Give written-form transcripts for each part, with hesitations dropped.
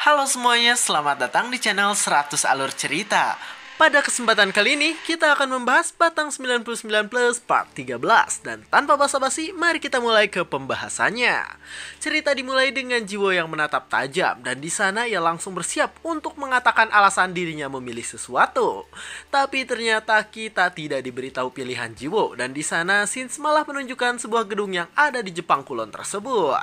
Halo semuanya, selamat datang di channel 100 Alur Cerita. Pada kesempatan kali ini, kita akan membahas Batang 99 Plus part 13. Dan tanpa basa-basi, mari kita mulai ke pembahasannya. Cerita dimulai dengan Jiwo yang menatap tajam, dan di sana ia langsung bersiap untuk mengatakan alasan dirinya memilih sesuatu. Tapi ternyata kita tidak diberitahu pilihan Jiwo, dan di sana Sins malah menunjukkan sebuah gedung yang ada di Jepang Kulon tersebut.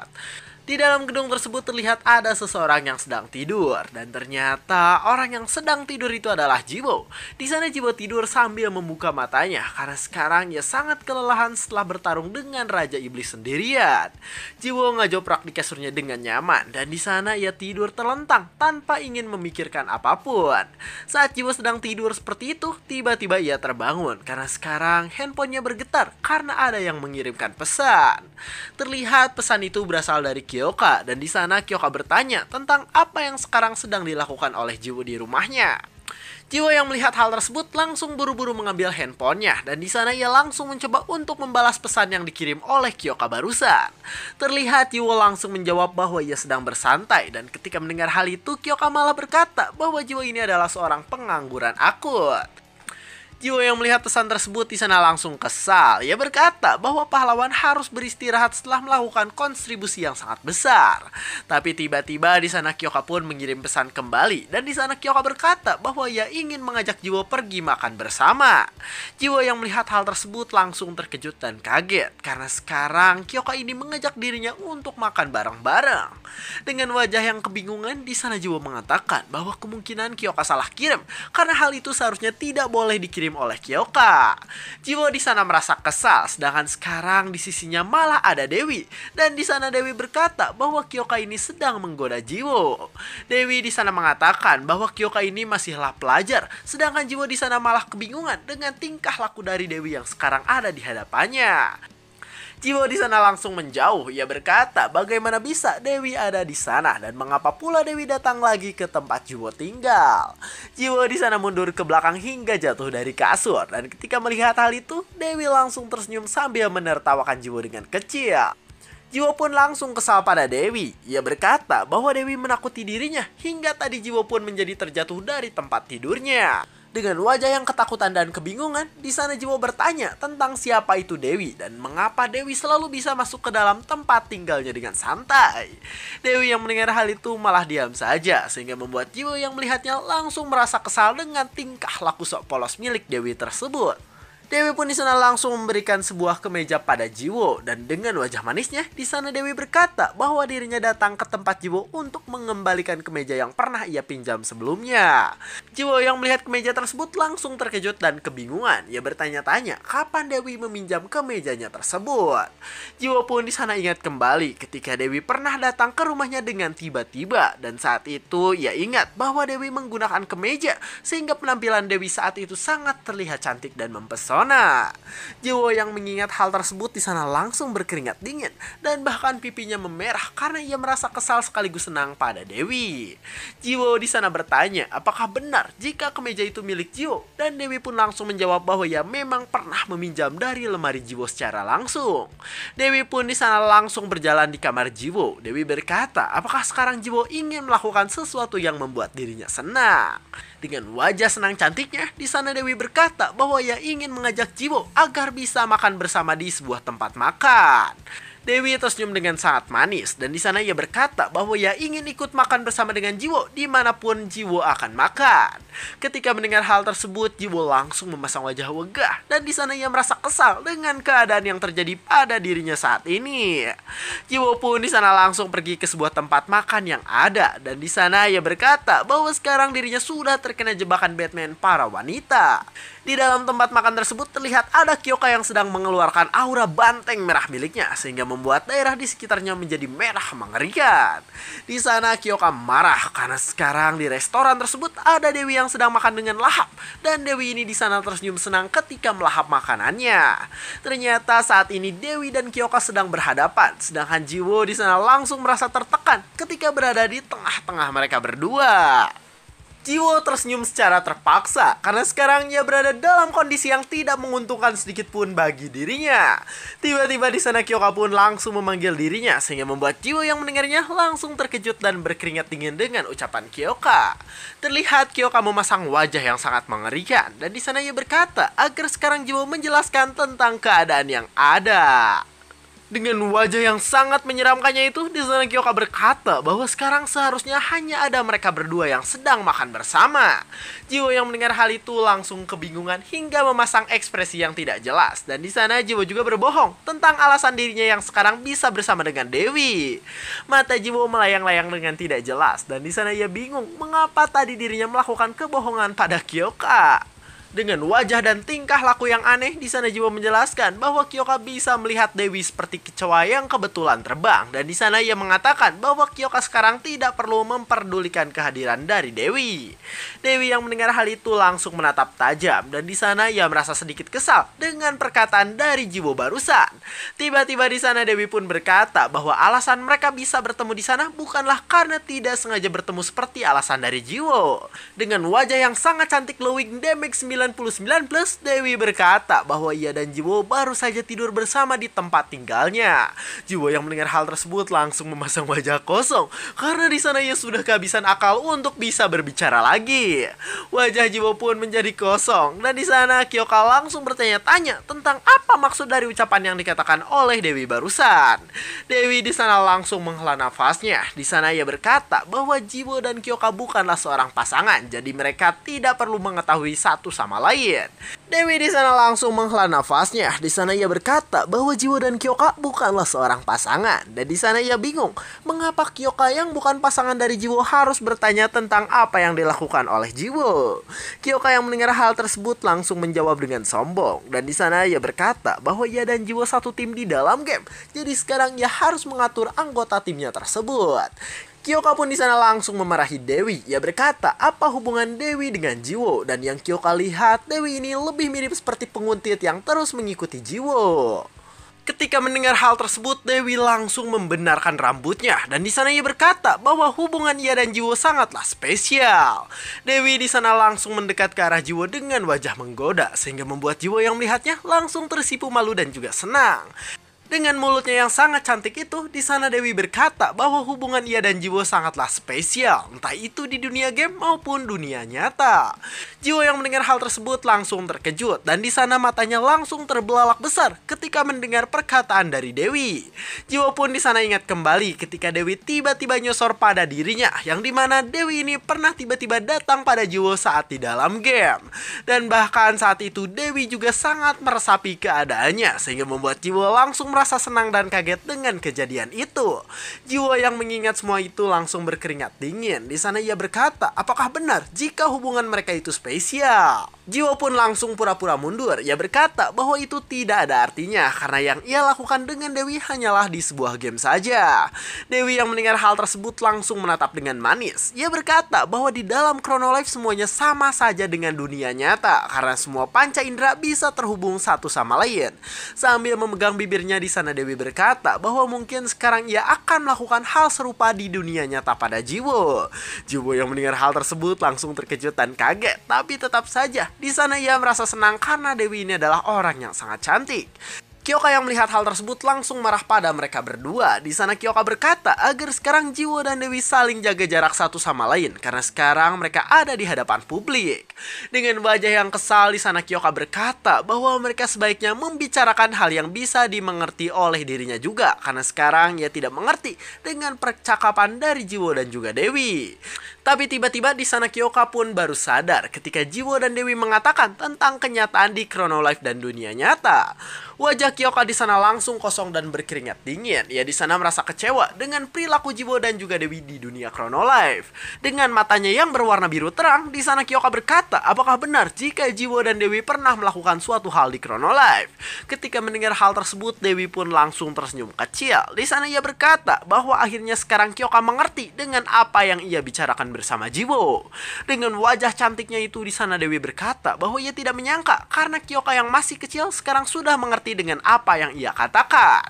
Di dalam gedung tersebut terlihat ada seseorang yang sedang tidur, dan ternyata orang yang sedang tidur itu adalah Jiwo. Di sana Jiwo tidur sambil membuka matanya karena sekarang ia sangat kelelahan setelah bertarung dengan Raja Iblis sendirian. Jiwo ngajoprak di kasurnya dengan nyaman, dan di sana ia tidur terlentang tanpa ingin memikirkan apapun. Saat Jiwo sedang tidur seperti itu, tiba-tiba ia terbangun karena sekarang handphonenya bergetar karena ada yang mengirimkan pesan. Terlihat pesan itu berasal dari Kyoka, dan di sana Kyoka bertanya tentang apa yang sekarang sedang dilakukan oleh Jiwo di rumahnya. Jiwo yang melihat hal tersebut langsung buru-buru mengambil handphonenya, dan di sana ia langsung mencoba untuk membalas pesan yang dikirim oleh Kyoka barusan. Terlihat Jiwo langsung menjawab bahwa ia sedang bersantai, dan ketika mendengar hal itu Kyoka malah berkata bahwa Jiwo ini adalah seorang pengangguran akut. Jiwo yang melihat pesan tersebut di sana langsung kesal. Ia berkata bahwa pahlawan harus beristirahat setelah melakukan kontribusi yang sangat besar. Tapi tiba-tiba di sana Kyoka pun mengirim pesan kembali, dan di sana Kyoka berkata bahwa ia ingin mengajak Jiwo pergi makan bersama. Jiwo yang melihat hal tersebut langsung terkejut dan kaget karena sekarang Kyoka ini mengajak dirinya untuk makan bareng-bareng. Dengan wajah yang kebingungan, di sana Jiwo mengatakan bahwa kemungkinan Kyoka salah kirim karena hal itu seharusnya tidak boleh dikirim oleh Kyoka. Jiwo di sana merasa kesal, sedangkan sekarang di sisinya malah ada Dewi, dan di sana Dewi berkata bahwa Kyoka ini sedang menggoda Jiwo. Dewi di sana mengatakan bahwa Kyoka ini masihlah pelajar, sedangkan Jiwo di sana malah kebingungan dengan tingkah laku dari Dewi yang sekarang ada di hadapannya. Jiwo di sana langsung menjauh. Ia berkata bagaimana bisa Dewi ada di sana dan mengapa pula Dewi datang lagi ke tempat Jiwo tinggal. Jiwo di sana mundur ke belakang hingga jatuh dari kasur, dan ketika melihat hal itu Dewi langsung tersenyum sambil menertawakan Jiwo dengan kecil. Jiwo pun langsung kesal pada Dewi. Ia berkata bahwa Dewi menakuti dirinya hingga tadi Jiwo pun menjadi terjatuh dari tempat tidurnya. Dengan wajah yang ketakutan dan kebingungan, di sana Jiwo bertanya tentang siapa itu Dewi dan mengapa Dewi selalu bisa masuk ke dalam tempat tinggalnya dengan santai. Dewi yang mendengar hal itu malah diam saja, sehingga membuat Jiwo yang melihatnya langsung merasa kesal dengan tingkah laku sok polos milik Dewi tersebut. Dewi pun di sana langsung memberikan sebuah kemeja pada Jiwo, dan dengan wajah manisnya di sana Dewi berkata bahwa dirinya datang ke tempat Jiwo untuk mengembalikan kemeja yang pernah ia pinjam sebelumnya. Jiwo yang melihat kemeja tersebut langsung terkejut dan kebingungan. Ia bertanya-tanya kapan Dewi meminjam kemejanya tersebut. Jiwo pun di sana ingat kembali ketika Dewi pernah datang ke rumahnya dengan tiba-tiba, dan saat itu ia ingat bahwa Dewi menggunakan kemeja sehingga penampilan Dewi saat itu sangat terlihat cantik dan mempesona. Jiwo yang mengingat hal tersebut di sana langsung berkeringat dingin, dan bahkan pipinya memerah karena ia merasa kesal sekaligus senang pada Dewi. Jiwo di sana bertanya apakah benar jika kemeja itu milik Jiwo, dan Dewi pun langsung menjawab bahwa ia memang pernah meminjam dari lemari Jiwo secara langsung. Dewi pun di sana langsung berjalan di kamar Jiwo. Dewi berkata apakah sekarang Jiwo ingin melakukan sesuatu yang membuat dirinya senang. Dengan wajah senang cantiknya, di sana Dewi berkata bahwa ia ingin mengajak Jiwo agar bisa makan bersama di sebuah tempat makan. Dewi tersenyum dengan sangat manis, dan di sana ia berkata bahwa ia ingin ikut makan bersama dengan Jiwo dimanapun Jiwo akan makan. Ketika mendengar hal tersebut, Jiwo langsung memasang wajah wegah, dan di sana ia merasa kesal dengan keadaan yang terjadi pada dirinya saat ini. Jiwo pun di sana langsung pergi ke sebuah tempat makan yang ada, dan di sana ia berkata bahwa sekarang dirinya sudah terkena jebakan Batman para wanita. Di dalam tempat makan tersebut terlihat ada Kyoka yang sedang mengeluarkan aura banteng merah miliknya, sehingga membuat daerah di sekitarnya menjadi merah mengerikan. Di sana Kyoka marah karena sekarang di restoran tersebut ada Dewi yang sedang makan dengan lahap, dan Dewi ini di sana tersenyum senang ketika melahap makanannya. Ternyata saat ini Dewi dan Kyoka sedang berhadapan, sedangkan Jiwo di sana langsung merasa tertekan ketika berada di tengah-tengah mereka berdua. Jiwo tersenyum secara terpaksa karena sekarang ia berada dalam kondisi yang tidak menguntungkan sedikit pun bagi dirinya. Tiba-tiba di sana Kyoka pun langsung memanggil dirinya sehingga membuat Jiwo yang mendengarnya langsung terkejut dan berkeringat dingin dengan ucapan Kyoka. Terlihat Kyoka memasang wajah yang sangat mengerikan dan di sana ia berkata agar sekarang Jiwo menjelaskan tentang keadaan yang ada. Dengan wajah yang sangat menyeramkannya itu, di sana Kyoka berkata bahwa sekarang seharusnya hanya ada mereka berdua yang sedang makan bersama. Jiwo yang mendengar hal itu langsung kebingungan hingga memasang ekspresi yang tidak jelas. Dan di sana Jiwo juga berbohong tentang alasan dirinya yang sekarang bisa bersama dengan Dewi. Mata Jiwo melayang-layang dengan tidak jelas dan di sana ia bingung mengapa tadi dirinya melakukan kebohongan pada Kyoka. Dengan wajah dan tingkah laku yang aneh, di sana Jiwo menjelaskan bahwa Kyoka bisa melihat Dewi seperti kecoa yang kebetulan terbang. Dan di sana ia mengatakan bahwa Kyoka sekarang tidak perlu memperdulikan kehadiran dari Dewi. Dewi yang mendengar hal itu langsung menatap tajam. Dan di sana ia merasa sedikit kesal dengan perkataan dari Jiwo barusan. Tiba-tiba di sana Dewi pun berkata bahwa alasan mereka bisa bertemu di sana bukanlah karena tidak sengaja bertemu seperti alasan dari Jiwo. Dengan wajah yang sangat cantik glowing damage 99+, Dewi berkata bahwa ia dan Jiwo baru saja tidur bersama di tempat tinggalnya. Jiwo yang mendengar hal tersebut langsung memasang wajah kosong karena di sana ia sudah kehabisan akal untuk bisa berbicara lagi. Wajah Jiwo pun menjadi kosong dan di sana Kyoka langsung bertanya-tanya tentang apa maksud dari ucapan yang dikatakan oleh Dewi barusan. Dewi di sana langsung menghela nafasnya. Di sana ia berkata bahwa Jiwo dan Kyoka bukanlah seorang pasangan, jadi mereka tidak perlu mengetahui satu sama lain. Dewi di sana langsung menghela nafasnya. Di sana ia berkata bahwa Jiwo dan Kyoka bukanlah seorang pasangan. Dan di sana ia bingung mengapa Kyoka yang bukan pasangan dari Jiwo harus bertanya tentang apa yang dilakukan oleh Jiwo. Kyoka yang mendengar hal tersebut langsung menjawab dengan sombong. Dan di sana ia berkata bahwa ia dan Jiwo satu tim di dalam game. Jadi sekarang ia harus mengatur anggota timnya tersebut. Kyoka pun di sana langsung memarahi Dewi. Ia berkata, apa hubungan Dewi dengan Jiwo? Dan yang Kyoka lihat, Dewi ini lebih mirip seperti penguntit yang terus mengikuti Jiwo. Ketika mendengar hal tersebut, Dewi langsung membenarkan rambutnya. Dan di sana ia berkata bahwa hubungan ia dan Jiwo sangatlah spesial. Dewi di sana langsung mendekat ke arah Jiwo dengan wajah menggoda, sehingga membuat Jiwo yang melihatnya langsung tersipu malu dan juga senang. Dengan mulutnya yang sangat cantik itu, di sana Dewi berkata bahwa hubungan ia dan Jiwo sangatlah spesial, entah itu di dunia game maupun dunia nyata. Jiwo yang mendengar hal tersebut langsung terkejut dan di sana matanya langsung terbelalak besar ketika mendengar perkataan dari Dewi. Jiwo pun di sana ingat kembali ketika Dewi tiba-tiba nyosor pada dirinya, yang dimana Dewi ini pernah tiba-tiba datang pada Jiwo saat di dalam game. Dan bahkan saat itu Dewi juga sangat meresapi keadaannya sehingga membuat Jiwo langsung merasa senang dan kaget dengan kejadian itu. Jiwo yang mengingat semua itu langsung berkeringat dingin. Di sana ia berkata, apakah benar jika hubungan mereka itu spesial? Jiwo pun langsung pura-pura mundur. Ia berkata bahwa itu tidak ada artinya karena yang ia lakukan dengan Dewi hanyalah di sebuah game saja. Dewi yang mendengar hal tersebut langsung menatap dengan manis. Ia berkata bahwa di dalam Chrono Life semuanya sama saja dengan dunia nyata karena semua panca indera bisa terhubung satu sama lain. Sambil memegang bibirnya di sana Dewi berkata bahwa mungkin sekarang ia akan melakukan hal serupa di dunia nyata pada Jiwo. Jiwo yang mendengar hal tersebut langsung terkejut dan kaget, tapi tetap saja di sana ia merasa senang karena Dewi ini adalah orang yang sangat cantik. Kyoka yang melihat hal tersebut langsung marah pada mereka berdua. Di sana Kyoka berkata agar sekarang Jiwo dan Dewi saling jaga jarak satu sama lain karena sekarang mereka ada di hadapan publik. Dengan wajah yang kesal di sana Kyoka berkata bahwa mereka sebaiknya membicarakan hal yang bisa dimengerti oleh dirinya juga karena sekarang ia tidak mengerti dengan percakapan dari Jiwo dan juga Dewi. Tapi tiba-tiba di sana Kyoka pun baru sadar ketika Jiwo dan Dewi mengatakan tentang kenyataan di Chrono Life dan dunia nyata. Wajah Kyoka di sana langsung kosong dan berkeringat dingin. Ia di sana merasa kecewa dengan perilaku Jiwo dan juga Dewi di dunia Chrono Life. Dengan matanya yang berwarna biru terang, di sana Kyoka berkata, apakah benar jika Jiwo dan Dewi pernah melakukan suatu hal di Chrono Life? Ketika mendengar hal tersebut, Dewi pun langsung tersenyum kecil. Di sana ia berkata bahwa akhirnya sekarang Kyoka mengerti dengan apa yang ia bicarakan pun bersama Jiwo. Dengan wajah cantiknya itu di sana Dewi berkata bahwa ia tidak menyangka karena Kyoka yang masih kecil sekarang sudah mengerti dengan apa yang ia katakan.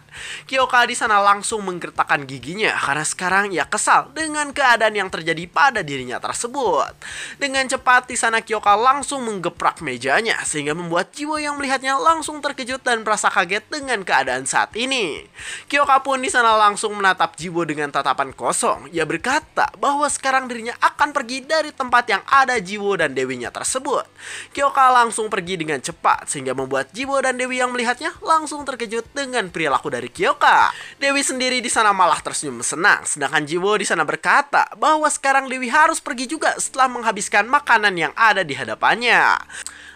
Kyoka di sana langsung menggertakkan giginya karena sekarang ia kesal dengan keadaan yang terjadi pada dirinya tersebut. Dengan cepat di sana Kyoka langsung menggeprak mejanya sehingga membuat Jiwo yang melihatnya langsung terkejut dan merasa kaget dengan keadaan saat ini. Kyoka pun di sana langsung menatap Jiwo dengan tatapan kosong. Ia berkata bahwa sekarang dirinya akan pergi dari tempat yang ada Jiwo dan Dewinya tersebut. Kyoka langsung pergi dengan cepat sehingga membuat Jiwo dan Dewi yang melihatnya langsung terkejut dengan perilaku dari Kyoka. Dewi sendiri di sana malah tersenyum senang, sedangkan Jiwo di sana berkata bahwa sekarang Dewi harus pergi juga setelah menghabiskan makanan yang ada di hadapannya.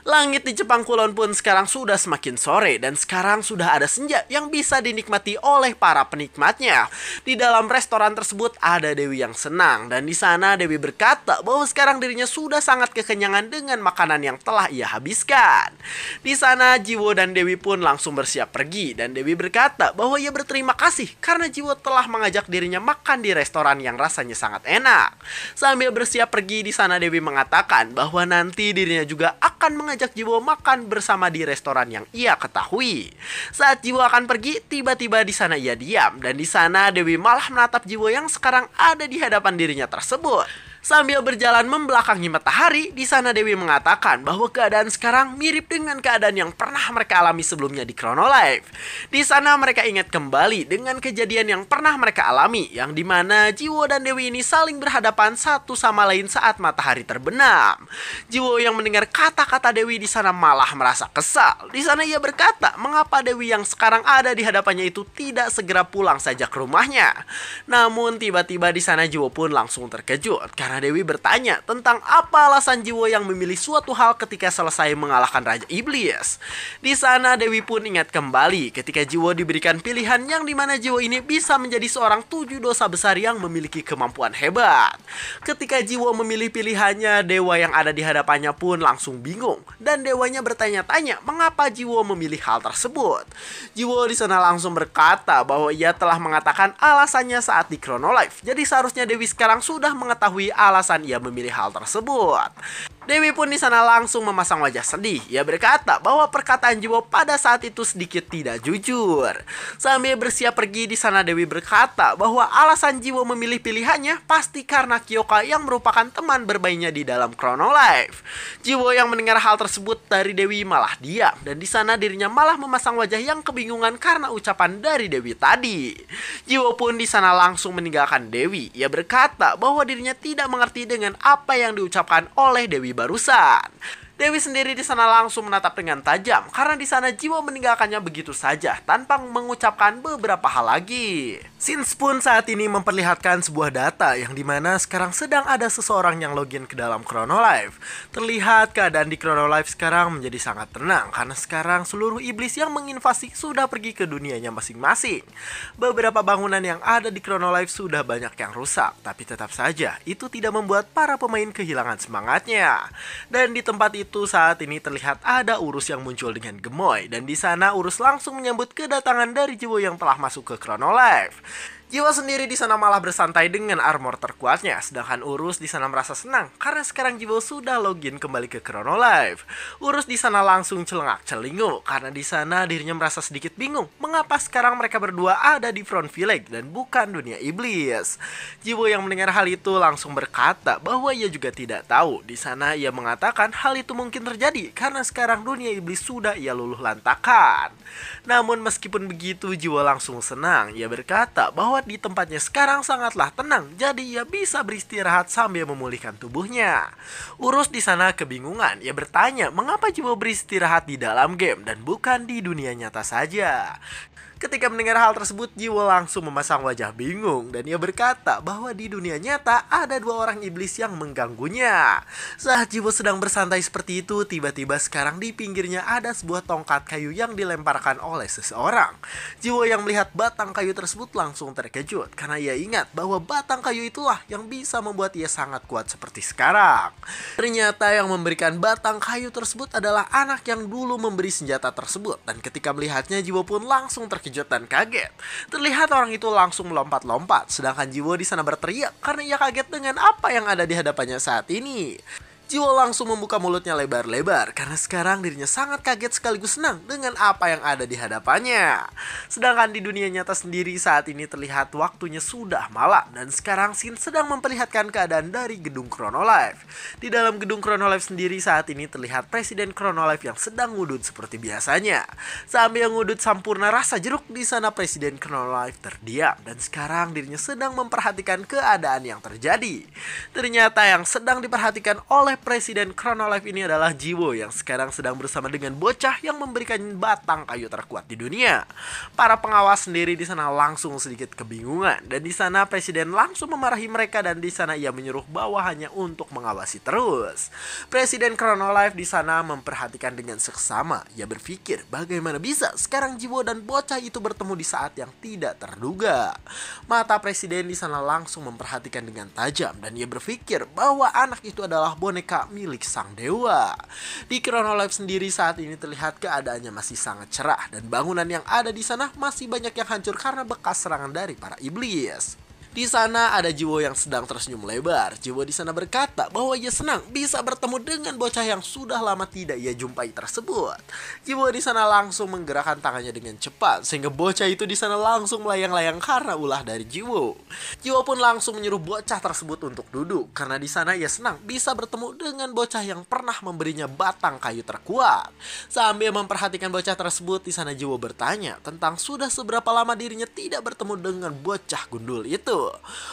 Langit di Jepang Kulon pun sekarang sudah semakin sore dan sekarang sudah ada senja yang bisa dinikmati oleh para penikmatnya. Di dalam restoran tersebut ada Dewi yang senang dan di sana Dewi berkata bahwa sekarang dirinya sudah sangat kekenyangan dengan makanan yang telah ia habiskan. Di sana Jiwo dan Dewi pun langsung bersiap pergi dan Dewi berkata bahwa ia berterima kasih karena Jiwo telah mengajak dirinya makan di restoran yang rasanya sangat enak. Sambil bersiap pergi di sana Dewi mengatakan bahwa nanti dirinya juga akan mengajak Jiwo makan bersama di restoran yang ia ketahui. Saat Jiwo akan pergi, tiba-tiba di sana ia diam dan di sana Dewi malah menatap Jiwo yang sekarang ada di hadapan dirinya tersebut. Sambil berjalan membelakangi matahari, di sana Dewi mengatakan bahwa keadaan sekarang mirip dengan keadaan yang pernah mereka alami sebelumnya di Chronolife. Di sana mereka ingat kembali dengan kejadian yang pernah mereka alami, yang dimana Jiwo dan Dewi ini saling berhadapan satu sama lain saat matahari terbenam. Jiwo yang mendengar kata-kata Dewi di sana malah merasa kesal. Di sana ia berkata, mengapa Dewi yang sekarang ada di hadapannya itu tidak segera pulang saja ke rumahnya. Namun tiba-tiba di sana Jiwo pun langsung terkejut karena Dewi bertanya tentang apa alasan Jiwo yang memilih suatu hal ketika selesai mengalahkan Raja Iblis. Di sana Dewi pun ingat kembali ketika Jiwo diberikan pilihan yang dimana Jiwo ini bisa menjadi seorang 7 dosa besar yang memiliki kemampuan hebat. Ketika Jiwo memilih pilihannya, dewa yang ada di hadapannya pun langsung bingung dan dewanya bertanya-tanya mengapa Jiwo memilih hal tersebut. Jiwo di sana langsung berkata bahwa ia telah mengatakan alasannya saat di Chronolife. Jadi seharusnya Dewi sekarang sudah mengetahui alasan ia memilih hal tersebut. Dewi pun di sana langsung memasang wajah sedih. Ia berkata bahwa perkataan Jiwo pada saat itu sedikit tidak jujur. Sambil bersiap pergi di sana Dewi berkata bahwa alasan Jiwo memilih pilihannya pasti karena Kyoka yang merupakan teman bermainnya di dalam Chronolife. Jiwo yang mendengar hal tersebut dari Dewi malah diam dan di sana dirinya malah memasang wajah yang kebingungan karena ucapan dari Dewi tadi. Jiwo pun di sana langsung meninggalkan Dewi. Ia berkata bahwa dirinya tidak mengerti dengan apa yang diucapkan oleh Dewi barusan. Dewi sendiri di sana langsung menatap dengan tajam karena di sana Jiwo meninggalkannya begitu saja tanpa mengucapkan beberapa hal lagi. Scenes pun saat ini memperlihatkan sebuah data yang dimana sekarang sedang ada seseorang yang login ke dalam Chronolife. Terlihat keadaan di Chronolife sekarang menjadi sangat tenang karena sekarang seluruh iblis yang menginvasi sudah pergi ke dunianya masing-masing. Beberapa bangunan yang ada di Chronolife sudah banyak yang rusak, tapi tetap saja itu tidak membuat para pemain kehilangan semangatnya. Dan di tempat itu saat ini terlihat ada Urus yang muncul dengan gemoy dan di sana Urus langsung menyambut kedatangan dari Jiwo yang telah masuk ke Chronolife. Jiwo sendiri di sana malah bersantai dengan armor terkuatnya, sedangkan Urus di sana merasa senang karena sekarang Jiwo sudah login kembali ke Chronolife. Urus di sana langsung celengak-celinguk karena di sana dirinya merasa sedikit bingung mengapa sekarang mereka berdua ada di Front Village dan bukan dunia iblis. Jiwo yang mendengar hal itu langsung berkata bahwa ia juga tidak tahu. Di sana ia mengatakan hal itu mungkin terjadi karena sekarang dunia iblis sudah ia luluh lantakan. Namun meskipun begitu Jiwo langsung senang. Ia berkata bahwa di tempatnya sekarang sangatlah tenang, jadi ia bisa beristirahat sambil memulihkan tubuhnya. Urus di sana kebingungan. Ia bertanya mengapa Jiwo beristirahat di dalam game dan bukan di dunia nyata saja. Ketika mendengar hal tersebut, Jiwo langsung memasang wajah bingung dan ia berkata bahwa di dunia nyata ada 2 orang iblis yang mengganggunya. Saat Jiwo sedang bersantai seperti itu, tiba-tiba sekarang di pinggirnya ada sebuah tongkat kayu yang dilemparkan oleh seseorang. Jiwo yang melihat batang kayu tersebut langsung terkejut karena ia ingat bahwa batang kayu itulah yang bisa membuat ia sangat kuat seperti sekarang. Ternyata yang memberikan batang kayu tersebut adalah anak yang dulu memberi senjata tersebut dan ketika melihatnya Jiwo pun langsung terkejut terkejut dan kaget. Terlihat orang itu langsung melompat-lompat, sedangkan Jiwo di sana berteriak karena ia kaget dengan apa yang ada di hadapannya saat ini. Jiwo langsung membuka mulutnya lebar-lebar karena sekarang dirinya sangat kaget sekaligus senang dengan apa yang ada di hadapannya. Sedangkan di dunia nyata sendiri saat ini terlihat waktunya sudah malam dan sekarang Shin sedang memperlihatkan keadaan dari gedung Chronolife. Di dalam gedung Chronolife sendiri saat ini terlihat Presiden Chronolife yang sedang ngudut seperti biasanya. Sambil ngudut sampurna rasa jeruk, di sana Presiden Chronolife terdiam dan sekarang dirinya sedang memperhatikan keadaan yang terjadi. Ternyata yang sedang diperhatikan oleh Presiden Chronolife ini adalah Jiwo yang sekarang sedang bersama dengan bocah yang memberikan batang kayu terkuat di dunia. Para pengawas sendiri di sana langsung sedikit kebingungan dan di sana Presiden langsung memarahi mereka dan di sana ia menyuruh bawahannya untuk mengawasi terus. Presiden Chronolife di sana memperhatikan dengan seksama. Ia berpikir bagaimana bisa sekarang Jiwo dan bocah itu bertemu di saat yang tidak terduga. Mata Presiden di sana langsung memperhatikan dengan tajam dan ia berpikir bahwa anak itu adalah boneka milik sang dewa. Di Chronolife sendiri saat ini terlihat keadaannya masih sangat cerah dan bangunan yang ada di sana masih banyak yang hancur karena bekas serangan dari para iblis. Di sana ada Jiwo yang sedang tersenyum lebar. Jiwo di sana berkata bahwa ia senang bisa bertemu dengan bocah yang sudah lama tidak ia jumpai tersebut. Jiwo di sana langsung menggerakkan tangannya dengan cepat sehingga bocah itu di sana langsung melayang-layang karena ulah dari Jiwo. Jiwo pun langsung menyuruh bocah tersebut untuk duduk karena di sana ia senang bisa bertemu dengan bocah yang pernah memberinya batang kayu terkuat. Sambil memperhatikan bocah tersebut, di sana Jiwo bertanya tentang sudah seberapa lama dirinya tidak bertemu dengan bocah gundul itu.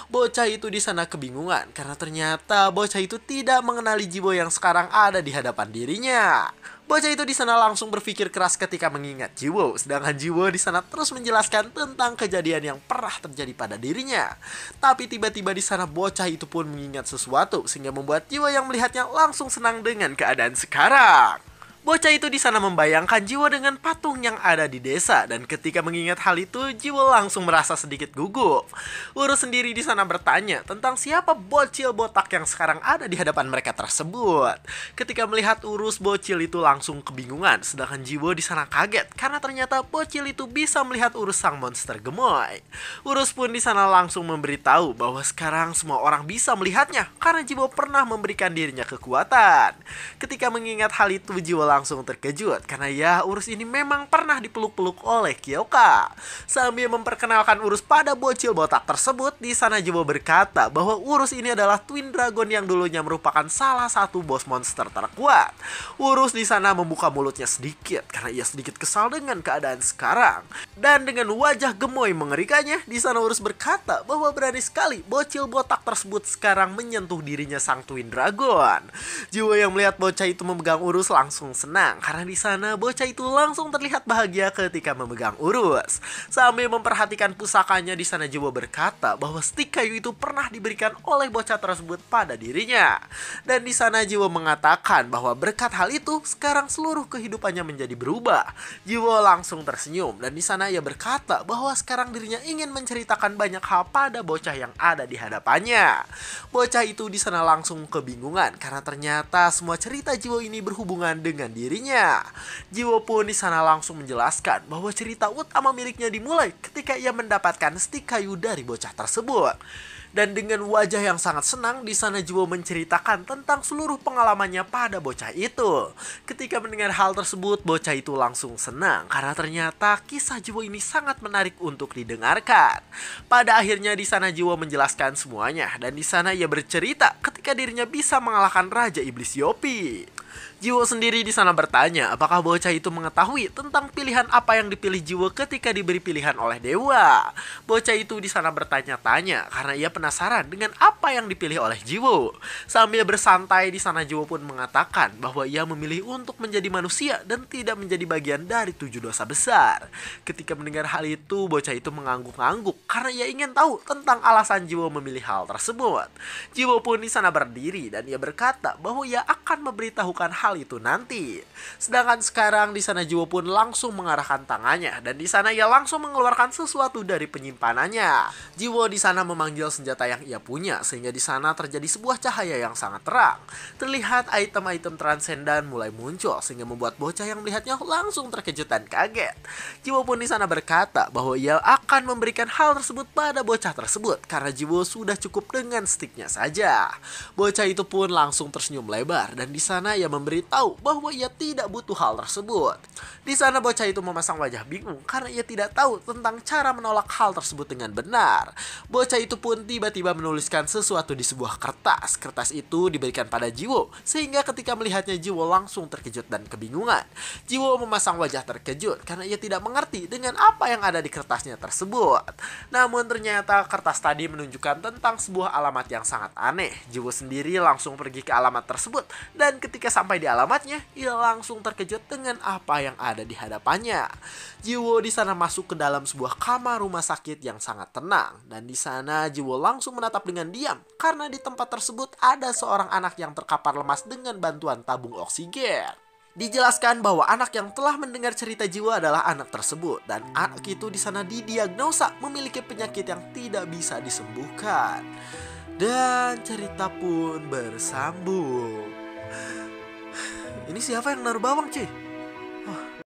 Bocah itu di sana kebingungan karena ternyata bocah itu tidak mengenali Jiwo yang sekarang ada di hadapan dirinya. Bocah itu di sana langsung berpikir keras ketika mengingat Jiwo, sedangkan Jiwo di sana terus menjelaskan tentang kejadian yang pernah terjadi pada dirinya. Tapi tiba-tiba di sana bocah itu pun mengingat sesuatu sehingga membuat Jiwo yang melihatnya langsung senang dengan keadaan sekarang. Bocah itu di sana membayangkan Jiwo dengan patung yang ada di desa dan ketika mengingat hal itu, Jiwo langsung merasa sedikit gugup. Urus sendiri di sana bertanya tentang siapa bocil botak yang sekarang ada di hadapan mereka tersebut. Ketika melihat Urus, bocil itu langsung kebingungan, sedangkan Jiwo di sana kaget karena ternyata bocil itu bisa melihat Urus sang monster gemoy. Urus pun di sana langsung memberitahu bahwa sekarang semua orang bisa melihatnya karena Jiwo pernah memberikan dirinya kekuatan. Ketika mengingat hal itu, Jiwo langsung terkejut karena ya Urus ini memang pernah dipeluk-peluk oleh Kyoka. Sambil memperkenalkan Urus pada bocil botak tersebut, di sana Jiwo berkata bahwa Urus ini adalah Twin Dragon yang dulunya merupakan salah satu bos monster terkuat. Urus di sana membuka mulutnya sedikit karena ia sedikit kesal dengan keadaan sekarang. Dan dengan wajah gemoy mengerikannya, di sana Urus berkata bahwa berani sekali bocil botak tersebut sekarang menyentuh dirinya sang Twin Dragon. Jiwo yang melihat bocah itu memegang Urus langsung senang karena di sana bocah itu langsung terlihat bahagia ketika memegang Urus. Sambil memperhatikan pusakanya, di sana Jiwo berkata bahwa stik kayu itu pernah diberikan oleh bocah tersebut pada dirinya. Dan di sana Jiwo mengatakan bahwa berkat hal itu sekarang seluruh kehidupannya menjadi berubah. Jiwo langsung tersenyum dan di sana ia berkata bahwa sekarang dirinya ingin menceritakan banyak hal pada bocah yang ada di hadapannya. Bocah itu di sana langsung kebingungan karena ternyata semua cerita Jiwo ini berhubungan dengan dirinya. Jiwo pun di sana langsung menjelaskan bahwa cerita utama miliknya dimulai ketika ia mendapatkan stik kayu dari bocah tersebut. Dan dengan wajah yang sangat senang, di sana Jiwo menceritakan tentang seluruh pengalamannya pada bocah itu. Ketika mendengar hal tersebut, bocah itu langsung senang karena ternyata kisah Jiwo ini sangat menarik untuk didengarkan. Pada akhirnya di sana Jiwo menjelaskan semuanya dan di sana ia bercerita ketika dirinya bisa mengalahkan Raja Iblis Yopi. Jiwo sendiri di sana bertanya apakah bocah itu mengetahui tentang pilihan apa yang dipilih Jiwo ketika diberi pilihan oleh dewa. Bocah itu di sana bertanya-tanya karena ia penasaran dengan apa yang dipilih oleh Jiwo. Sambil bersantai, di sana Jiwo pun mengatakan bahwa ia memilih untuk menjadi manusia dan tidak menjadi bagian dari 7 dosa besar. Ketika mendengar hal itu, bocah itu mengangguk-angguk karena ia ingin tahu tentang alasan Jiwo memilih hal tersebut. Jiwo pun di sana berdiri dan ia berkata bahwa ia akan memberitahukan melakukan hal itu nanti. Sedangkan sekarang di sana Jiwo pun langsung mengarahkan tangannya dan di sana ia langsung mengeluarkan sesuatu dari penyimpanannya. Jiwo di sana memanggil senjata yang ia punya sehingga di sana terjadi sebuah cahaya yang sangat terang. Terlihat item-item transendan mulai muncul sehingga membuat bocah yang melihatnya langsung terkejut dan kaget. Jiwo pun di sana berkata bahwa ia akan memberikan hal tersebut pada bocah tersebut karena Jiwo sudah cukup dengan sticknya saja. Bocah itu pun langsung tersenyum lebar dan di sana ia memberitahu bahwa ia tidak butuh hal tersebut. Di sana bocah itu memasang wajah bingung karena ia tidak tahu tentang cara menolak hal tersebut dengan benar. Bocah itu pun tiba-tiba menuliskan sesuatu di sebuah kertas. Kertas itu diberikan pada Jiwo sehingga ketika melihatnya Jiwo langsung terkejut dan kebingungan. Jiwo memasang wajah terkejut karena ia tidak mengerti dengan apa yang ada di kertasnya tersebut. Namun ternyata kertas tadi menunjukkan tentang sebuah alamat yang sangat aneh. Jiwo sendiri langsung pergi ke alamat tersebut dan ketika sampai di alamatnya, ia langsung terkejut dengan apa yang ada di hadapannya. Jiwo di sana masuk ke dalam sebuah kamar rumah sakit yang sangat tenang dan di sana Jiwo langsung menatap dengan diam karena di tempat tersebut ada seorang anak yang terkapar lemas dengan bantuan tabung oksigen. Dijelaskan bahwa anak yang telah mendengar cerita Jiwo adalah anak tersebut dan anak itu di sana didiagnosa memiliki penyakit yang tidak bisa disembuhkan. Dan cerita pun bersambung. Ini siapa yang naruh bawang, cuy?